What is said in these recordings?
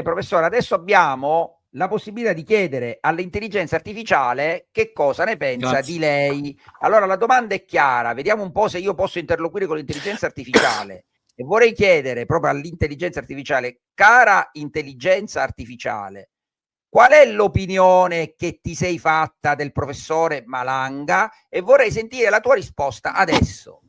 Professore, adesso abbiamo la possibilità di chiedere all'intelligenza artificiale che cosa ne pensa di lei. Allora la domanda è chiara, vediamo un po' se io posso interloquire con l'intelligenza artificiale e vorrei chiedere proprio all'intelligenza artificiale, cara intelligenza artificiale, qual è l'opinione che ti sei fatta del professore Malanga? E vorrei sentire la tua risposta adesso.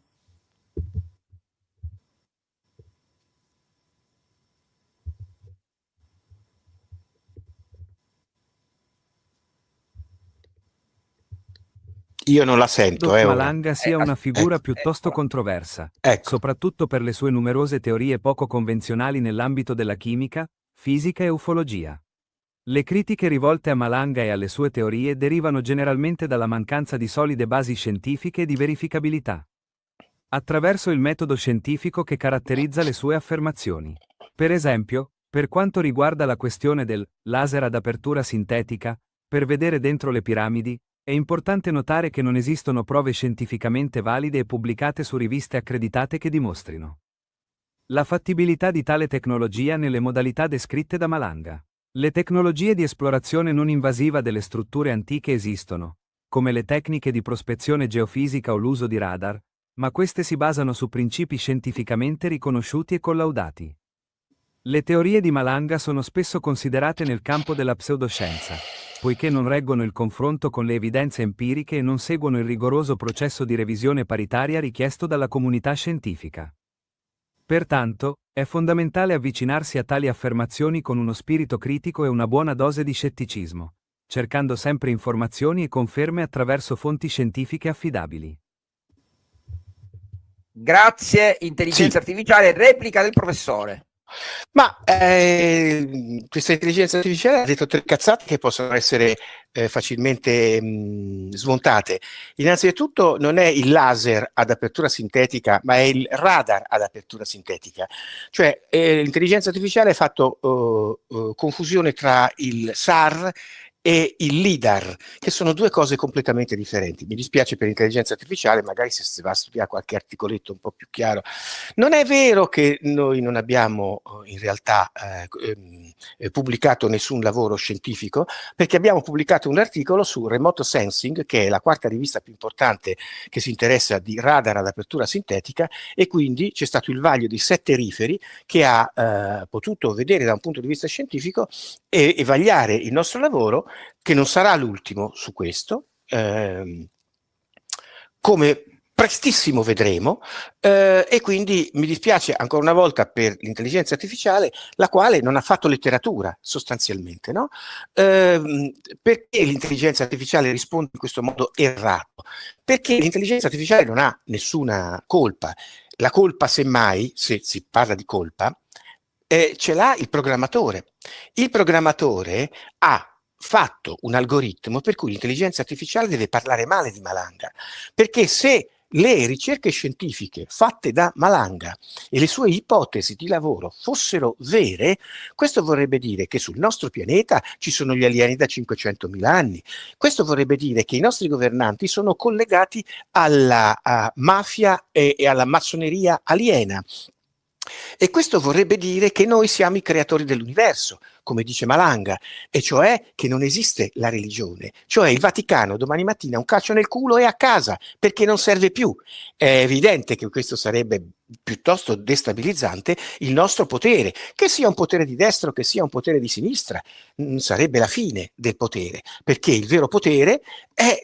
Io non la sento. Credo che Malanga sia una figura piuttosto eccola. controversa, Ecco. soprattutto per le sue numerose teorie poco convenzionali nell'ambito della chimica, fisica e ufologia. Le critiche rivolte a Malanga e alle sue teorie derivano generalmente dalla mancanza di solide basi scientifiche e di verificabilità. Attraverso il metodo scientifico che caratterizza le sue affermazioni. Per esempio, per quanto riguarda la questione del laser ad apertura sintetica, per vedere dentro le piramidi, è importante notare che non esistono prove scientificamente valide e pubblicate su riviste accreditate che dimostrino la fattibilità di tale tecnologia nelle modalità descritte da Malanga. Le tecnologie di esplorazione non invasiva delle strutture antiche esistono, come le tecniche di prospezione geofisica o l'uso di radar, ma queste si basano su principi scientificamente riconosciuti e collaudati. Le teorie di Malanga sono spesso considerate nel campo della pseudoscienza, poiché non reggono il confronto con le evidenze empiriche e non seguono il rigoroso processo di revisione paritaria richiesto dalla comunità scientifica. Pertanto, è fondamentale avvicinarsi a tali affermazioni con uno spirito critico e una buona dose di scetticismo, cercando sempre informazioni e conferme attraverso fonti scientifiche affidabili. Grazie, intelligenza artificiale. Replica del professore. Ma questa intelligenza artificiale ha detto 3 cazzate che possono essere facilmente smontate. Innanzitutto non è il laser ad apertura sintetica, ma è il radar ad apertura sintetica. Cioè l'intelligenza artificiale ha fatto confusione tra il SAR e il LIDAR, che sono 2 cose completamente differenti. Mi dispiace per l'intelligenza artificiale, magari se si va a studiare qualche articoletto un po' più chiaro. Non è vero che noi non abbiamo in realtà pubblicato nessun lavoro scientifico, perché abbiamo pubblicato un articolo su Remote Sensing, che è la 4ª rivista più importante che si interessa di radar ad apertura sintetica, e quindi c'è stato il vaglio di 7 riferi che ha potuto vedere da un punto di vista scientifico e vagliare il nostro lavoro, che non sarà l'ultimo su questo, come prestissimo vedremo, e quindi mi dispiace ancora una volta per l'intelligenza artificiale, la quale non ha fatto letteratura sostanzialmente, no? Perché l'intelligenza artificiale risponde in questo modo errato? Perché l'intelligenza artificiale non ha nessuna colpa. La colpa, semmai, se si parla di colpa, ce l'ha il programmatore. Il programmatore ha fatto un algoritmo per cui l'intelligenza artificiale deve parlare male di Malanga, perché se le ricerche scientifiche fatte da Malanga e le sue ipotesi di lavoro fossero vere, questo vorrebbe dire che sul nostro pianeta ci sono gli alieni da 500.000 anni. Questo vorrebbe dire che i nostri governanti sono collegati alla mafia e alla massoneria aliena. E questo vorrebbe dire che noi siamo i creatori dell'universo, come dice Malanga, e cioè che non esiste la religione, cioè il Vaticano domani mattina un calcio nel culo è a casa perché non serve più. È evidente che questo sarebbe piuttosto destabilizzante il nostro potere, che sia un potere di destra o che sia un potere di sinistra, sarebbe la fine del potere, perché il vero potere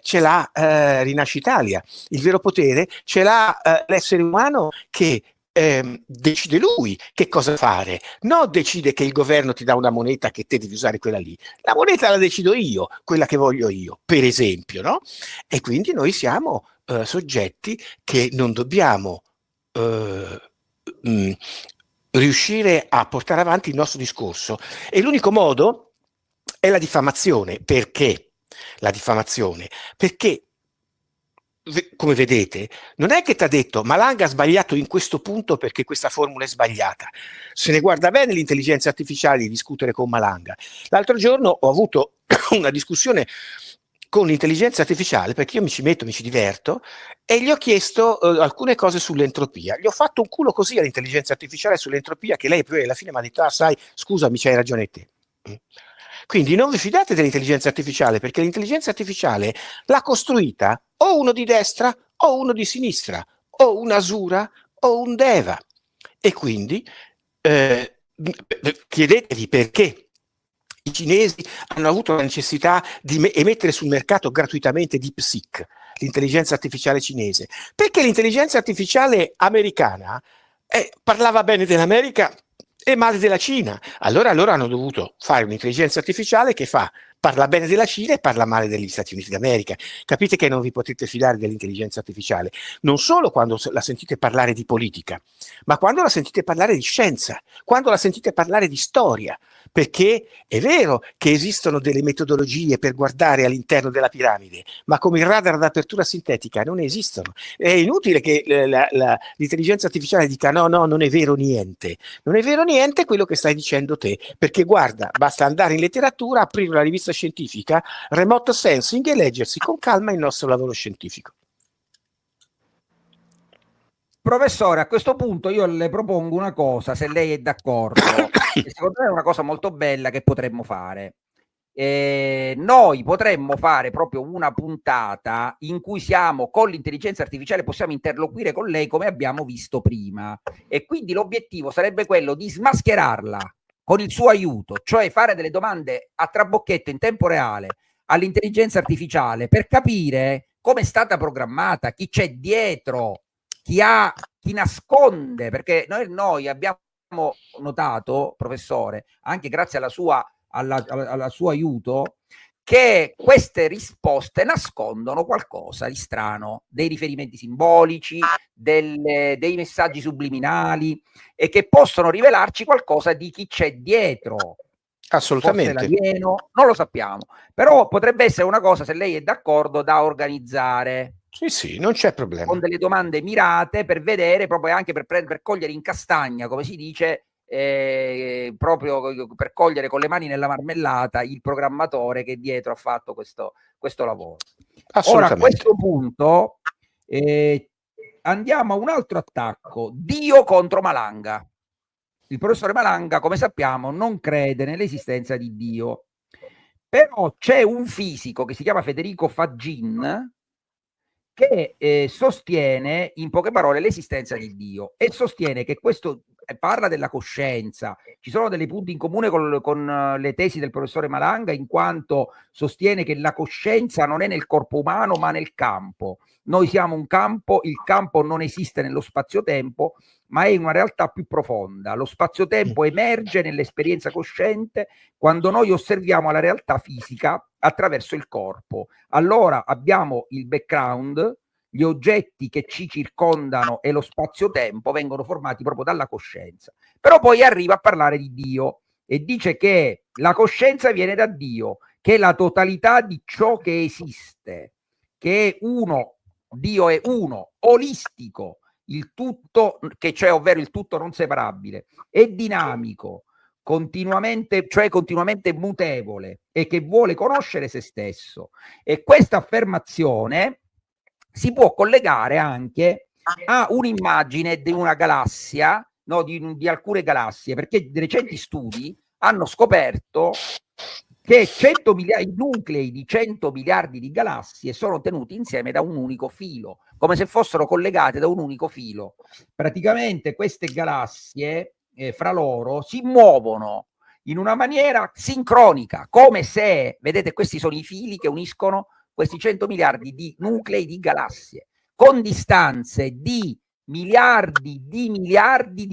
ce l'ha Rinasci Italia, il vero potere ce l'ha l'essere umano che decide lui che cosa fare, non decide che il governo ti dà una moneta che te devi usare quella lì. La moneta la decido io, quella che voglio io, per esempio, no? E quindi noi siamo soggetti che non dobbiamo riuscire a portare avanti il nostro discorso. E l'unico modo è la diffamazione. Perché la diffamazione? Perché come vedete, non è che ti ha detto Malanga ha sbagliato in questo punto perché questa formula è sbagliata. Se ne guarda bene l'intelligenza artificiale di discutere con Malanga. L'altro giorno ho avuto una discussione con l'intelligenza artificiale, perché io mi ci metto, mi ci diverto, e gli ho chiesto alcune cose sull'entropia. Gli ho fatto un culo così all'intelligenza artificiale sull'entropia che lei poi alla fine mi ha detto, ah sai, scusami, c'hai ragione te. Quindi non vi fidate dell'intelligenza artificiale, perché l'intelligenza artificiale l'ha costruita o uno di destra o uno di sinistra, o un Asura o un Deva. E quindi chiedetevi perché i cinesi hanno avuto la necessità di emettere sul mercato gratuitamente DeepSeek, l'intelligenza artificiale cinese, perché l'intelligenza artificiale americana parlava bene dell'America e male della Cina. Allora loro hanno dovuto fare un'intelligenza artificiale che parla bene della Cina e parla male degli Stati Uniti d'America. Capite che non vi potete fidare dell'intelligenza artificiale, non solo quando la sentite parlare di politica, ma quando la sentite parlare di scienza, quando la sentite parlare di storia, perché è vero che esistono delle metodologie per guardare all'interno della piramide, ma come il radar ad apertura sintetica non esistono. È inutile che l'intelligenza artificiale dica no, non è vero niente. Non è vero niente quello che stai dicendo te, perché guarda, basta andare in letteratura, aprire una rivista scientifica, remote sensing e leggersi con calma il nostro lavoro scientifico. Professore, a questo punto io le propongo una cosa, se lei è d'accordo, e secondo me è una cosa molto bella che potremmo fare. Noi potremmo fare proprio una puntata in cui siamo con l'intelligenza artificiale, possiamo interloquire con lei come abbiamo visto prima, e quindi l'obiettivo sarebbe quello di smascherarla con il suo aiuto, cioè fare delle domande a trabocchetto in tempo reale all'intelligenza artificiale per capire come è stata programmata, chi c'è dietro, chi nasconde, perché noi abbiamo notato, professore, anche grazie alla sua al suo aiuto, che queste risposte nascondono qualcosa di strano, dei riferimenti simbolici, dei messaggi subliminali, e che possono rivelarci qualcosa di chi c'è dietro. Assolutamente. Forse l'alieno, non lo sappiamo, però potrebbe essere una cosa, se lei è d'accordo, da organizzare. Sì, non c'è problema. Con delle domande mirate per vedere, proprio anche per cogliere in castagna, come si dice, proprio per cogliere con le mani nella marmellata il programmatore che dietro ha fatto questo lavoro. Ora, a questo punto andiamo a un altro attacco: Dio contro Malanga. Il professore Malanga, come sappiamo, non crede nell'esistenza di Dio, però c'è un fisico che si chiama Federico Faggin che sostiene, in poche parole, l'esistenza di Dio, e sostiene che questo parla della coscienza. Ci sono dei punti in comune con le tesi del professore Malanga, in quanto sostiene che la coscienza non è nel corpo umano ma nel campo. Noi siamo un campo, il campo non esiste nello spazio-tempo, ma è una realtà più profonda. Lo spazio-tempo emerge nell'esperienza cosciente quando noi osserviamo la realtà fisica attraverso il corpo. Allora abbiamo il background, gli oggetti che ci circondano e lo spazio-tempo vengono formati proprio dalla coscienza. Però poi arriva a parlare di Dio e dice che la coscienza viene da Dio, che è la totalità di ciò che esiste, che è uno, Dio è uno, olistico, il tutto, che cioè ovvero il tutto non separabile, è dinamico, continuamente mutevole, e che vuole conoscere se stesso. E questa affermazione si può collegare anche a un'immagine di una galassia, no, di alcune galassie, perché recenti studi hanno scoperto che i nuclei di 100 miliardi di galassie sono tenuti insieme da un unico filo, come se fossero collegate da un unico filo. Praticamente queste galassie fra loro si muovono in una maniera sincronica, come se, vedete, questi sono i fili che uniscono questi 100 miliardi di nuclei di galassie, con distanze di miliardi di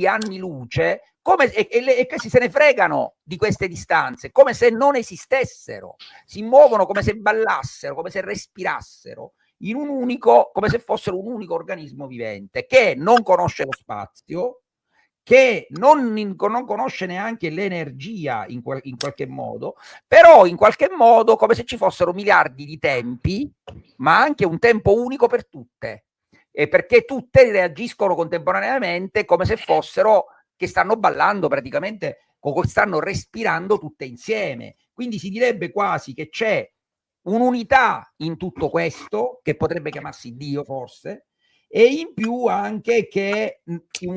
anni luce, e questi se ne fregano di queste distanze, come se non esistessero, si muovono come se ballassero, come se respirassero, in un unico, come se fossero un unico organismo vivente, che non conosce lo spazio, che non conosce neanche l'energia in qualche modo, però in qualche modo come se ci fossero miliardi di tempi, ma anche un tempo unico per tutte, e perché tutte reagiscono contemporaneamente come se fossero che stanno ballando praticamente, o stanno respirando tutte insieme. Quindi si direbbe quasi che c'è un'unità in tutto questo, che potrebbe chiamarsi Dio forse, e in più anche che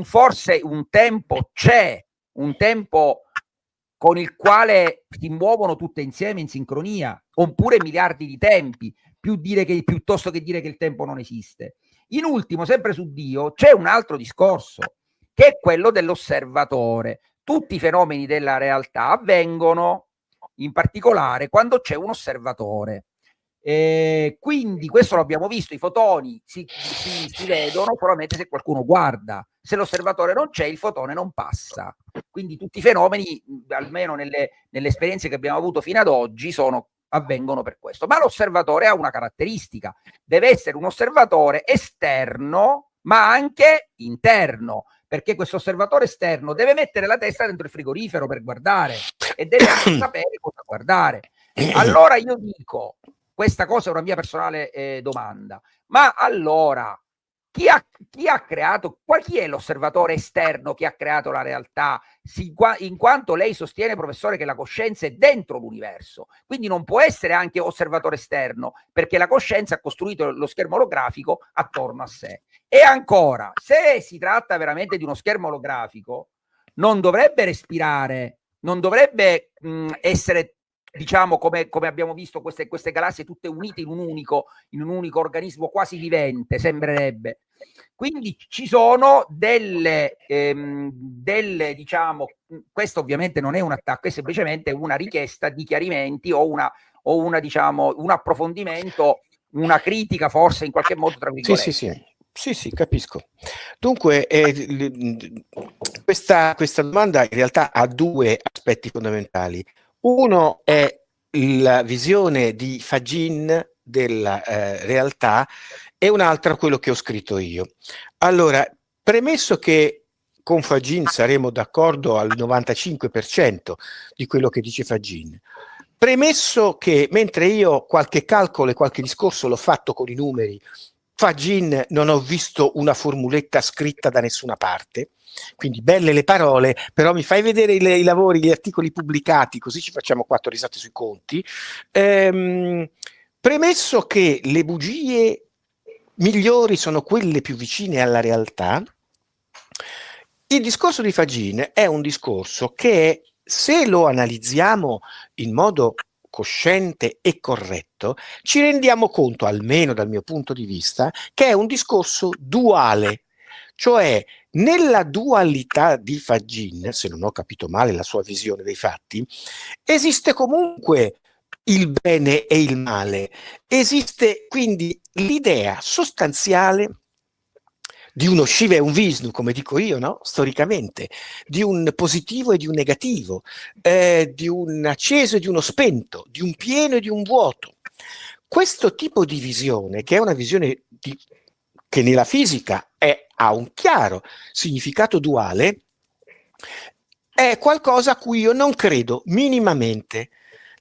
forse un tempo c'è, un tempo con il quale si muovono tutte insieme in sincronia, oppure miliardi di tempi, piuttosto che dire che il tempo non esiste. In ultimo, sempre su Dio, c'è un altro discorso, che è quello dell'osservatore. Tutti i fenomeni della realtà avvengono in particolare quando c'è un osservatore. Quindi questo l'abbiamo visto, i fotoni si vedono solamente se qualcuno guarda. Se l'osservatore non c'è, il fotone non passa. Quindi tutti i fenomeni, almeno nelle esperienze che abbiamo avuto fino ad oggi, avvengono per questo. Ma l'osservatore ha una caratteristica: deve essere un osservatore esterno, ma anche interno, perché questo osservatore esterno deve mettere la testa dentro il frigorifero per guardare e deve anche sapere cosa guardare. Allora io dico, questa cosa è una mia personale domanda, ma allora chi ha creato, chi è l'osservatore esterno che ha creato la realtà, in quanto lei sostiene, professore, che la coscienza è dentro l'universo, quindi non può essere anche osservatore esterno, perché la coscienza ha costruito lo schermo olografico attorno a sé. E ancora, se si tratta veramente di uno schermo olografico, non dovrebbe respirare, non dovrebbe essere, diciamo, come abbiamo visto queste galassie tutte unite in un unico organismo quasi vivente, sembrerebbe. Quindi ci sono delle diciamo, questo ovviamente non è un attacco, è semplicemente una richiesta di chiarimenti o una diciamo un approfondimento, una critica forse in qualche modo, tra virgolette. Sì, capisco. Dunque, questa domanda in realtà ha due aspetti fondamentali. Uno è la visione di Fagin della realtà e un altro quello che ho scritto io. Allora, premesso che con Fagin saremo d'accordo al 95% di quello che dice Fagin, premesso che mentre io qualche calcolo e qualche discorso l'ho fatto con i numeri, Fagin non ho visto una formuletta scritta da nessuna parte, quindi belle le parole, però mi fai vedere i lavori, gli articoli pubblicati, così ci facciamo 4 risate sui conti. Premesso che le bugie migliori sono quelle più vicine alla realtà, il discorso di Fagin è un discorso che, se lo analizziamo in modo cosciente e corretto, ci rendiamo conto, almeno dal mio punto di vista, che è un discorso duale, cioè nella dualità di Fagin, se non ho capito male la sua visione dei fatti, esiste comunque il bene e il male, esiste quindi l'idea sostanziale di uno Shiva e un Vishnu, come dico io, no? Storicamente, di un positivo e di un negativo, di un acceso e di uno spento, di un pieno e di un vuoto. Questo tipo di visione, che è una visione che nella fisica ha un chiaro significato duale, è qualcosa a cui io non credo minimamente.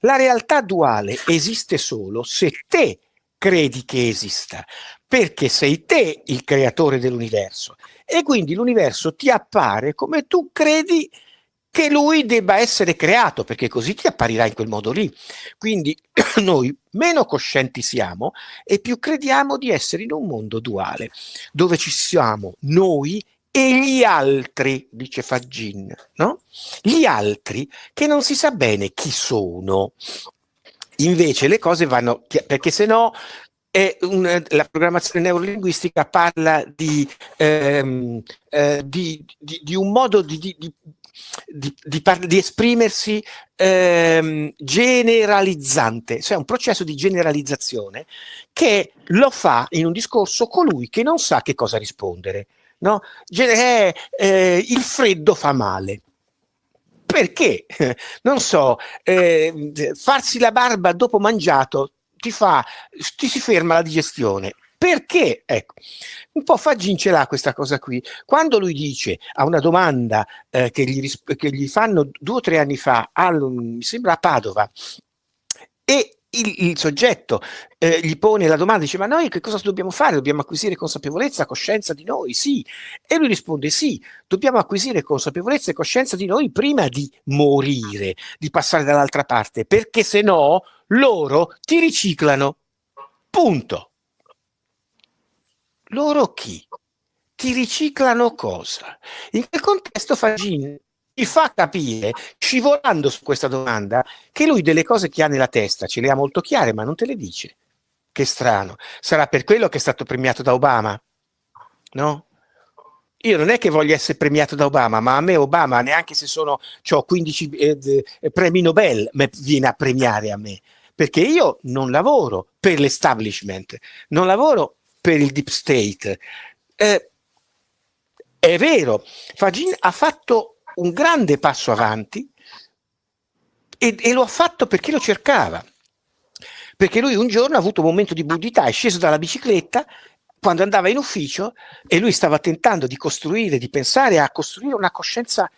La realtà duale esiste solo se te credi che esista, perché sei te il creatore dell'universo e quindi l'universo ti appare come tu credi che lui debba essere creato, perché così ti apparirà in quel modo lì. Quindi noi meno coscienti siamo e più crediamo di essere in un mondo duale, dove ci siamo noi e gli altri, dice Fagin, no? Gli altri che non si sa bene chi sono. Invece le cose vanno, perché se no la programmazione neurolinguistica parla di un modo di esprimersi generalizzante, cioè un processo di generalizzazione che lo fa in un discorso colui che non sa che cosa rispondere, no? Il freddo fa male. Perché? Non so, farsi la barba dopo mangiato ti si ferma la digestione. Perché? Ecco, un po' Fagin ce l'ha questa cosa qui. Quando lui dice a una domanda che gli fanno 2 o 3 anni fa, mi sembra a Padova, e il soggetto gli pone la domanda, dice: ma noi che cosa dobbiamo fare? Dobbiamo acquisire consapevolezza, coscienza di noi? Sì. E lui risponde: sì, dobbiamo acquisire consapevolezza e coscienza di noi prima di morire, di passare dall'altra parte, perché se no loro ti riciclano. Punto. Loro chi? Ti riciclano cosa? In quel contesto Fagin ti fa capire, scivolando su questa domanda, che lui delle cose che ha nella testa ce le ha molto chiare, ma non te le dice. Che strano. Sarà per quello che è stato premiato da Obama? No? Io non è che voglio essere premiato da Obama, ma a me Obama, neanche se ho 15 premi Nobel, viene a premiare a me. Perché io non lavoro per l'establishment, non lavoro per il deep state. È vero, Fagin ha fatto un grande passo avanti e lo ha fatto perché lo cercava. Perché lui un giorno ha avuto un momento di buddità, è sceso dalla bicicletta quando andava in ufficio e lui stava tentando di pensare a costruire una coscienza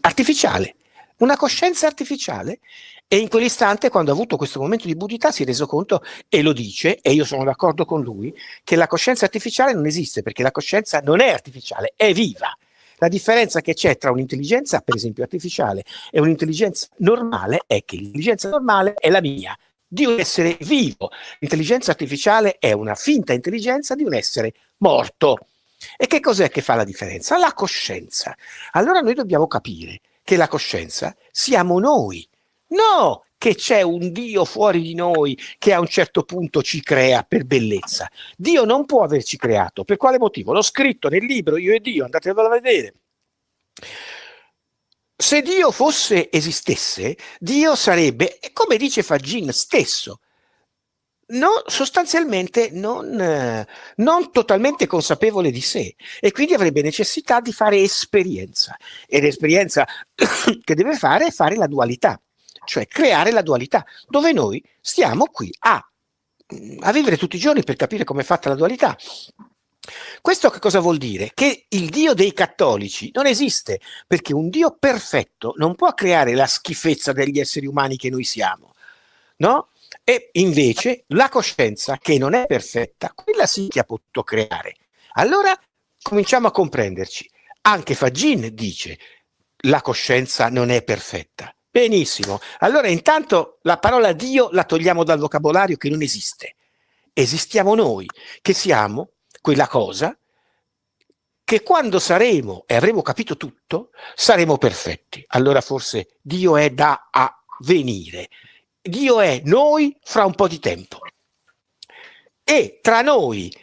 artificiale. Una coscienza artificiale. E in quell'istante, quando ha avuto questo momento di buddità, si è reso conto, e lo dice, e io sono d'accordo con lui, che la coscienza artificiale non esiste, perché la coscienza non è artificiale, è viva. La differenza che c'è tra un'intelligenza, per esempio, artificiale e un'intelligenza normale è che l'intelligenza normale è la mia, di un essere vivo. L'intelligenza artificiale è una finta intelligenza di un essere morto. E che cos'è che fa la differenza? La coscienza. Allora noi dobbiamo capire che la coscienza siamo noi. No, che c'è un Dio fuori di noi che a un certo punto ci crea per bellezza. Dio non può averci creato. Per quale motivo? L'ho scritto nel libro Io e Dio, andatevelo a vedere. Se Dio esistesse, Dio sarebbe, come dice Fagin stesso, sostanzialmente non totalmente consapevole di sé e quindi avrebbe necessità di fare esperienza. E l'esperienza che deve fare è fare la dualità. Cioè creare la dualità, dove noi stiamo qui a vivere tutti i giorni per capire come è fatta la dualità. Questo che cosa vuol dire? Che il Dio dei cattolici non esiste, perché un Dio perfetto non può creare la schifezza degli esseri umani che noi siamo, no? E invece la coscienza, che non è perfetta, quella sì che ha potuto creare. Allora cominciamo a comprenderci. Anche Fagin dice la coscienza non è perfetta. Benissimo, allora intanto la parola Dio la togliamo dal vocabolario, che non esiste. Esistiamo noi, che siamo quella cosa che quando saremo e avremo capito tutto, saremo perfetti. Allora forse Dio è da venire. Dio è noi fra un po' di tempo. E tra noi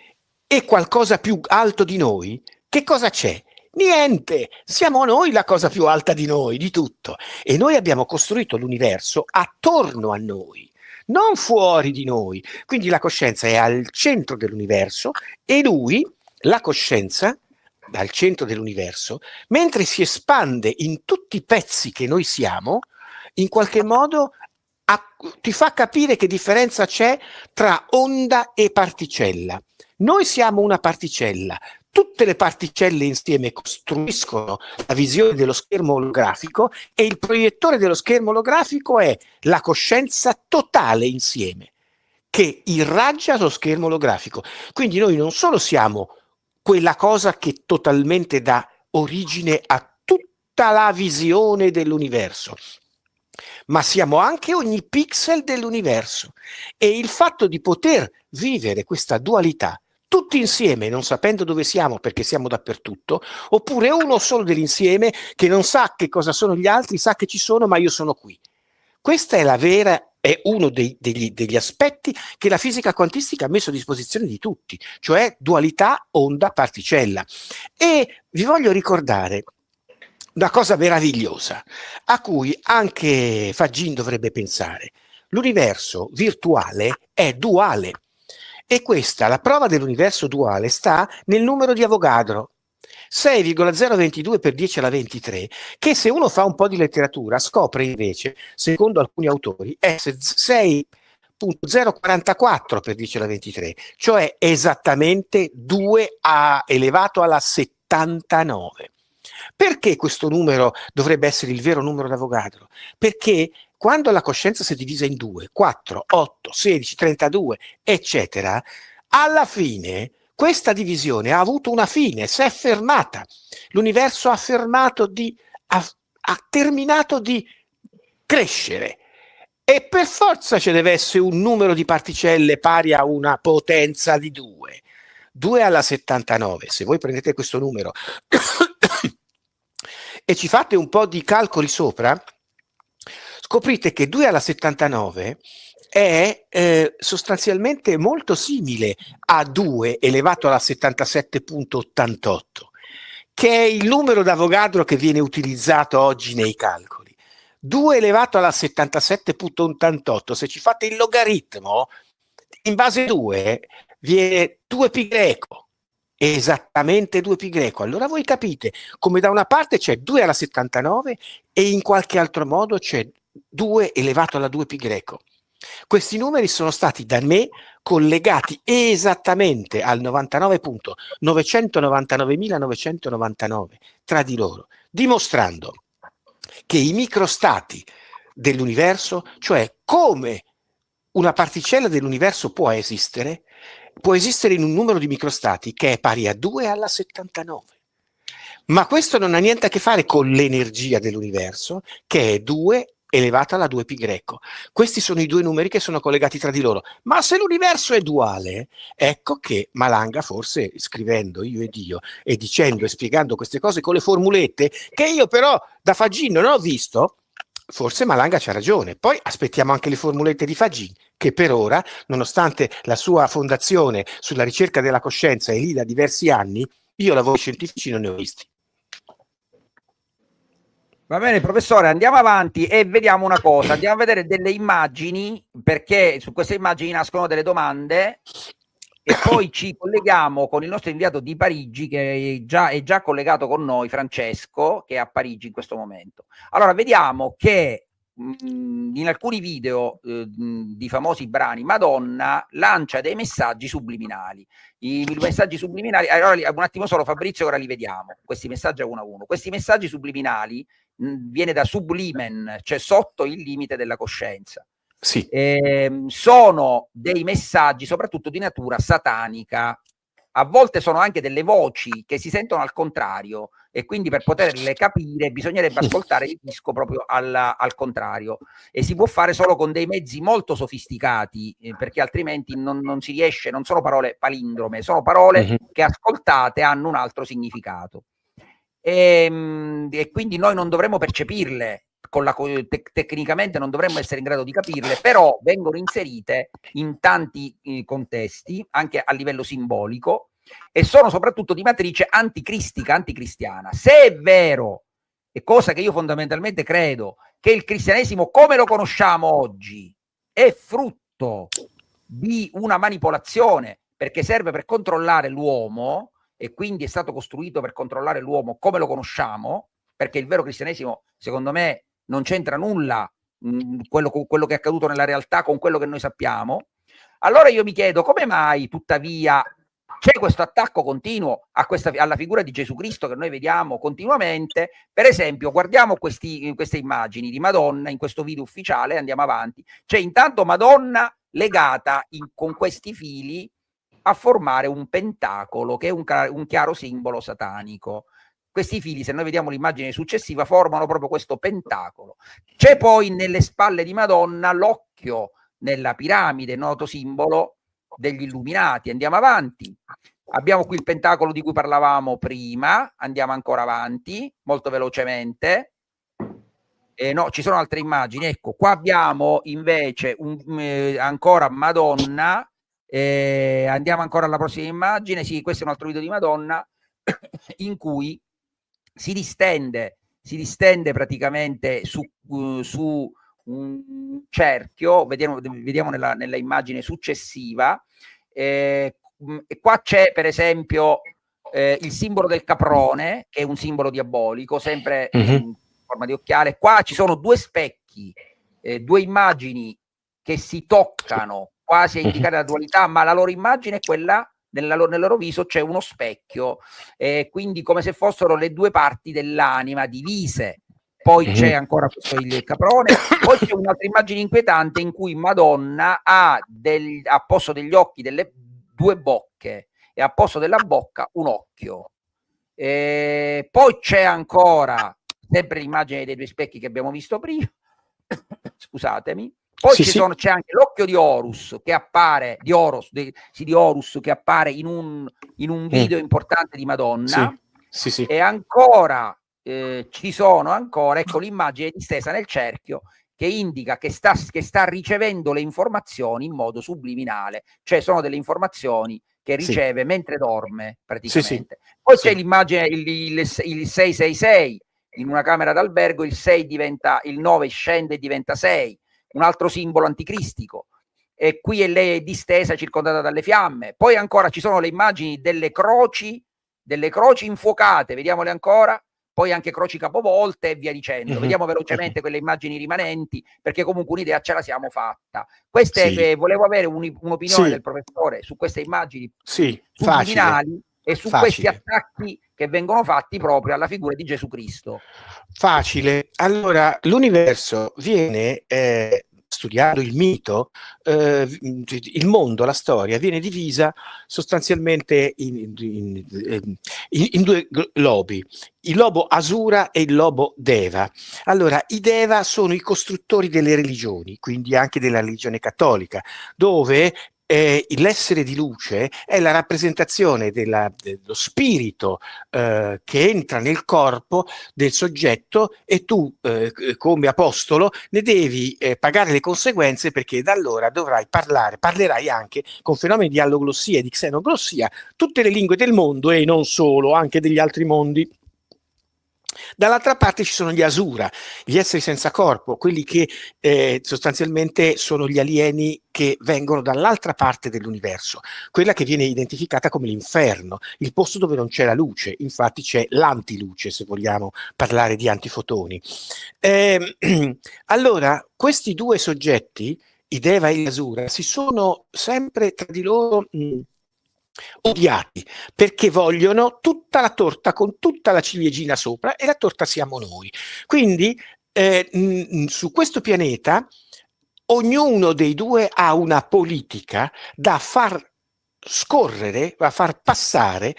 e qualcosa più alto di noi, che cosa c'è? Niente, siamo noi la cosa più alta di noi, di tutto. E noi abbiamo costruito l'universo attorno a noi, non fuori di noi. Quindi la coscienza è al centro dell'universo e lui, la coscienza, al centro dell'universo, mentre si espande in tutti i pezzi che noi siamo, in qualche modo ti fa capire che differenza c'è tra onda e particella. Noi siamo una particella. Tutte le particelle insieme costruiscono la visione dello schermo olografico e il proiettore dello schermo olografico è la coscienza totale insieme che irraggia lo schermo olografico. Quindi noi non solo siamo quella cosa che totalmente dà origine a tutta la visione dell'universo, ma siamo anche ogni pixel dell'universo. E il fatto di poter vivere questa dualità tutti insieme, non sapendo dove siamo perché siamo dappertutto, oppure uno solo dell'insieme che non sa che cosa sono gli altri, sa che ci sono, ma io sono qui. Questa è uno degli aspetti che la fisica quantistica ha messo a disposizione di tutti, cioè dualità onda-particella. E vi voglio ricordare una cosa meravigliosa a cui anche Fagin dovrebbe pensare. L'universo virtuale è duale. E questa, la prova dell'universo duale, sta nel numero di Avogadro, 6,022 per 10 alla 23, che se uno fa un po' di letteratura scopre invece, secondo alcuni autori, essere 6,044 per 10 alla 23, cioè esattamente 2 elevato alla 79. Perché questo numero dovrebbe essere il vero numero d'Avogadro? Perché quando la coscienza si è divisa in 2, 4, 8, 16, 32, eccetera, alla fine questa divisione ha avuto una fine, si è fermata. L'universo ha terminato di crescere. E per forza ci deve essere un numero di particelle pari a una potenza di 2. 2 alla 79. Se voi prendete questo numero e ci fate un po' di calcoli sopra, scoprite che 2 alla 79 è sostanzialmente molto simile a 2 elevato alla 77.88, che è il numero d'Avogadro che viene utilizzato oggi nei calcoli. 2 elevato alla 77.88, se ci fate il logaritmo, in base 2 viene 2π greco, esattamente 2π greco. Allora voi capite come da una parte c'è 2 alla 79 e in qualche altro modo c'è 2 elevato alla 2π greco. Questi numeri sono stati da me collegati esattamente al 99.999.999 tra di loro, dimostrando che i microstati dell'universo, cioè come una particella dell'universo può esistere in un numero di microstati che è pari a 2 alla 79. Ma questo non ha niente a che fare con l'energia dell'universo, che è 2 elevata alla 2π greco. Questi sono i due numeri che sono collegati tra di loro. Ma se l'universo è duale, ecco che Malanga, forse scrivendo Io e Dio e dicendo e spiegando queste cose con le formulette, che io però da Fagin non ho visto, forse Malanga c'ha ragione. Poi aspettiamo anche le formulette di Fagin, che per ora, nonostante la sua fondazione sulla ricerca della coscienza è lì da diversi anni, io lavori scientifici non ne ho visti. Va bene, professore, andiamo avanti e vediamo una cosa. Andiamo a vedere delle immagini, perché su queste immagini nascono delle domande e poi ci colleghiamo con il nostro inviato di Parigi, che è già collegato con noi, Francesco, che è a Parigi in questo momento. Allora, vediamo che in alcuni video di famosi brani Madonna lancia dei messaggi subliminali. I messaggi subliminali, allora un attimo solo Fabrizio, ora li vediamo, questi messaggi a uno a uno. Questi messaggi subliminali viene da sublimen, cioè sotto il limite della coscienza. Sì. Sono dei messaggi soprattutto di natura satanica. A volte sono anche delle voci che si sentono al contrario e quindi per poterle capire bisognerebbe ascoltare il disco proprio al contrario, e si può fare solo con dei mezzi molto sofisticati, perché altrimenti non si riesce. Non sono parole palindrome, sono parole che ascoltate hanno un altro significato, e quindi noi non dovremmo percepirle tecnicamente, non dovremmo essere in grado di capirle, però vengono inserite in tanti contesti anche a livello simbolico e sono soprattutto di matrice anticristica, anticristiana. Se è vero, e cosa che io fondamentalmente credo, che il cristianesimo come lo conosciamo oggi è frutto di una manipolazione, perché serve per controllare l'uomo e quindi è stato costruito per controllare l'uomo come lo conosciamo, perché il vero cristianesimo secondo me non c'entra nulla quello che è accaduto nella realtà con quello che noi sappiamo. Allora io mi chiedo come mai tuttavia c'è questo attacco continuo alla figura di Gesù Cristo che noi vediamo continuamente. Per esempio, guardiamo queste immagini di Madonna in questo video ufficiale, andiamo avanti. C'è intanto Madonna legata con questi fili a formare un pentacolo, che è un chiaro simbolo satanico. Questi fili, se noi vediamo l'immagine successiva, formano proprio questo pentacolo. C'è poi nelle spalle di Madonna l'occhio nella piramide, noto simbolo degli illuminati. Andiamo avanti. Abbiamo qui il pentacolo di cui parlavamo prima. Andiamo ancora avanti, molto velocemente. No, ci sono altre immagini. Ecco, qua abbiamo invece ancora Madonna. Andiamo ancora alla prossima immagine. Sì, questo è un altro video di Madonna in cui si distende praticamente su un cerchio. Vediamo nella immagine successiva. E qua c'è per esempio il simbolo del caprone, che è un simbolo diabolico, sempre in forma di occhiale. Qua ci sono due specchi, due immagini che si toccano quasi a indicare la dualità, ma la loro immagine è quella. Nel loro viso c'è uno specchio, quindi come se fossero le due parti dell'anima divise. Poi c'è ancora questo il caprone. Poi c'è un'altra immagine inquietante in cui Madonna ha a posto degli occhi delle due bocche e a posto della bocca un occhio. Poi c'è ancora sempre l'immagine dei due specchi che abbiamo visto prima. Scusatemi. Poi Sì, c'è anche l'occhio di Horus che appare, di Horus che appare in un video importante di Madonna. Sì. E ancora ci sono ancora, ecco l'immagine distesa nel cerchio che indica che sta ricevendo le informazioni in modo subliminale, cioè sono delle informazioni che riceve mentre dorme praticamente. Poi c'è l'immagine, il 666 in una camera d'albergo, il 9 scende e diventa 6, un altro simbolo anticristico. E qui lei è distesa, circondata dalle fiamme. Poi ancora ci sono le immagini delle croci infuocate, vediamole ancora, poi anche croci capovolte e via dicendo. Vediamo velocemente quelle immagini rimanenti, perché comunque un'idea ce la siamo fatta. Volevo avere un'opinione del professore su queste immagini subliminali e su questi attacchi che vengono fatti proprio alla figura di Gesù Cristo. Facile. Allora, l'universo viene studiando il mito, il mondo, la storia, viene divisa sostanzialmente in due lobi, il lobo Asura e il lobo Deva. Allora, i Deva sono i costruttori delle religioni, quindi anche della religione cattolica, dove l'essere di luce è la rappresentazione dello spirito che entra nel corpo del soggetto e tu come apostolo ne devi pagare le conseguenze, perché da allora parlerai anche con fenomeni di alloglossia e di xenoglossia tutte le lingue del mondo e non solo, anche degli altri mondi. Dall'altra parte ci sono gli Asura, gli esseri senza corpo, quelli che sostanzialmente sono gli alieni che vengono dall'altra parte dell'universo, quella che viene identificata come l'inferno, il posto dove non c'è la luce, infatti c'è l'antiluce, se vogliamo parlare di antifotoni. Allora, questi due soggetti, i Deva e gli Asura, si sono sempre tra di loro odiati, perché vogliono tutta la torta con tutta la ciliegina sopra, e la torta siamo noi. Quindi su questo pianeta ognuno dei due ha una politica da far scorrere, da far passare,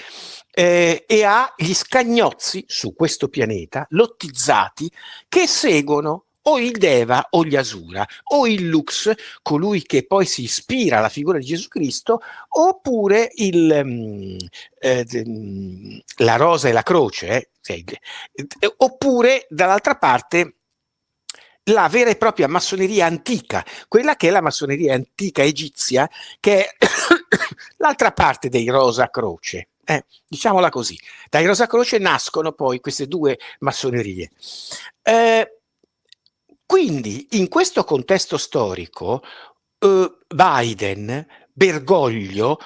e ha gli scagnozzi su questo pianeta lottizzati che seguono o il Deva o gli Asura, o il Lux, colui che poi si ispira alla figura di Gesù Cristo, oppure la rosa e la croce, oppure dall'altra parte la vera e propria massoneria antica, quella che è la massoneria antica egizia, che è l'altra parte dei Rosa Croce. Diciamola così. Dai Rosa Croce nascono poi queste due massonerie. Quindi in questo contesto storico Biden, Bergoglio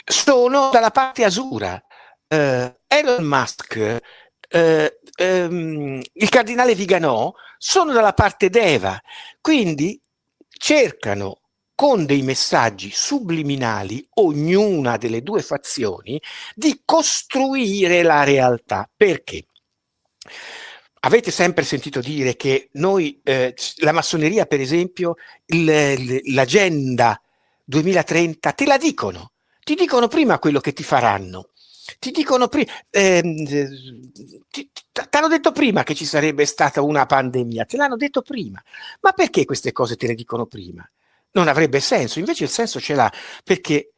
sono dalla parte Asura, Elon Musk, il cardinale Viganò sono dalla parte Deva, quindi cercano con dei messaggi subliminali, ognuna delle due fazioni, di costruire la realtà. Perché? Avete sempre sentito dire che noi, la massoneria per esempio, l'agenda 2030 te la dicono, ti dicono prima quello che ti faranno, ti dicono prima, t'hanno detto prima che ci sarebbe stata una pandemia, te l'hanno detto prima. Ma perché queste cose te le dicono prima? Non avrebbe senso, invece il senso ce l'ha, perché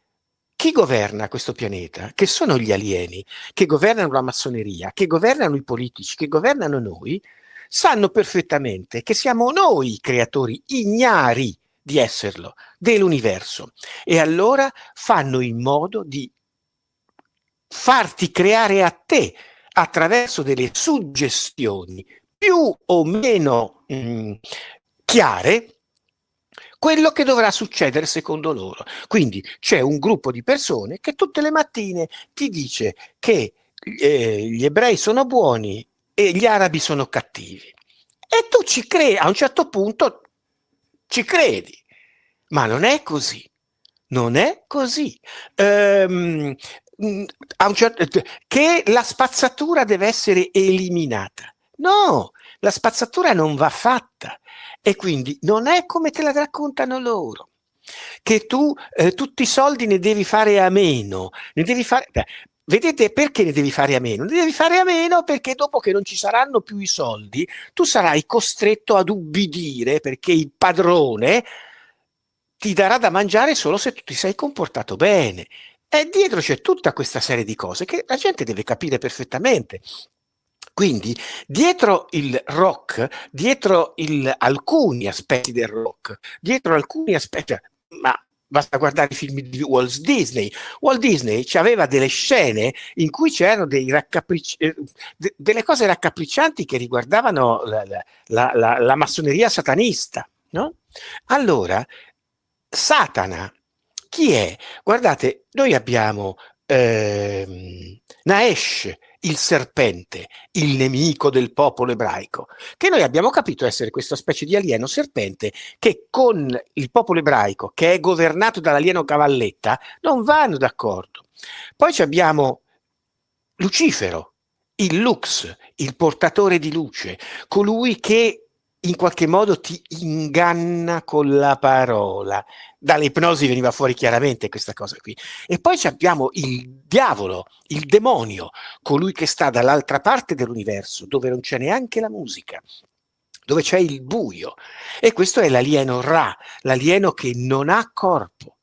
chi governa questo pianeta, che sono gli alieni, che governano la massoneria, che governano i politici, che governano noi, sanno perfettamente che siamo noi i creatori ignari di esserlo, dell'universo. E allora fanno in modo di farti creare a te, attraverso delle suggestioni più o meno chiare, quello che dovrà succedere secondo loro. Quindi c'è un gruppo di persone che tutte le mattine ti dice che gli ebrei sono buoni e gli arabi sono cattivi. E tu ci credi, a un certo punto ci credi, ma non è così. Non è così. Che la spazzatura deve essere eliminata. No, la spazzatura non va fatta. E quindi non è come te la raccontano loro, che tu tutti i soldi ne devi fare a meno, ne devi fare. vedete perché ne devi fare a meno? Ne devi fare a meno perché dopo che non ci saranno più i soldi, tu sarai costretto ad ubbidire perché il padrone ti darà da mangiare solo se tu ti sei comportato bene. E dietro c'è tutta questa serie di cose che la gente deve capire perfettamente. Quindi, dietro il rock, alcuni aspetti del rock, dietro alcuni aspetti, ma basta guardare i film di Walt Disney. Walt Disney aveva delle scene in cui c'erano delle cose raccapriccianti che riguardavano la massoneria satanista, no? Allora, Satana, chi è? Guardate, noi abbiamo Naesh, il serpente, il nemico del popolo ebraico, che noi abbiamo capito essere questa specie di alieno serpente che con il popolo ebraico, che è governato dall'alieno cavalletta, non vanno d'accordo. Poi abbiamo Lucifero, il Lux, il portatore di luce, colui che in qualche modo ti inganna con la parola. Dall'ipnosi veniva fuori chiaramente questa cosa qui. E poi abbiamo il diavolo, il demonio, colui che sta dall'altra parte dell'universo, dove non c'è neanche la musica, dove c'è il buio. E questo è l'alieno Ra, l'alieno che non ha corpo.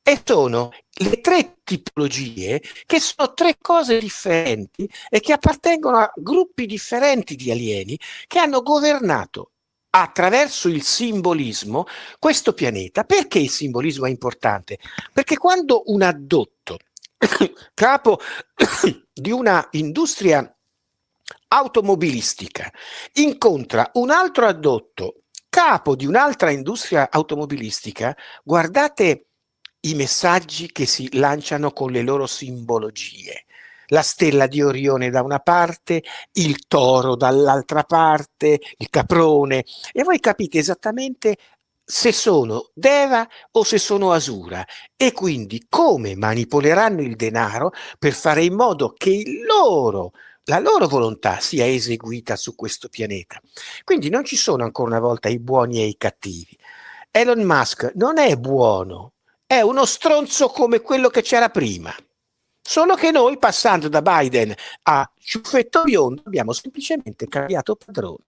E sono le tre tipologie che sono tre cose differenti e che appartengono a gruppi differenti di alieni che hanno governato attraverso il simbolismo questo pianeta. Perché il simbolismo è importante? Perché quando un addotto, capo di una industria automobilistica, incontra un altro addotto, capo di un'altra industria automobilistica, guardate i messaggi che si lanciano con le loro simbologie. La stella di Orione da una parte, il toro dall'altra parte, il caprone, e voi capite esattamente se sono Deva o se sono Asura, e quindi come manipoleranno il denaro per fare in modo che la loro volontà sia eseguita su questo pianeta. Quindi non ci sono ancora una volta i buoni e i cattivi. Elon Musk non è buono, è uno stronzo come quello che c'era prima. Solo che noi, passando da Biden a ciuffetto biondo, abbiamo semplicemente cambiato padrone.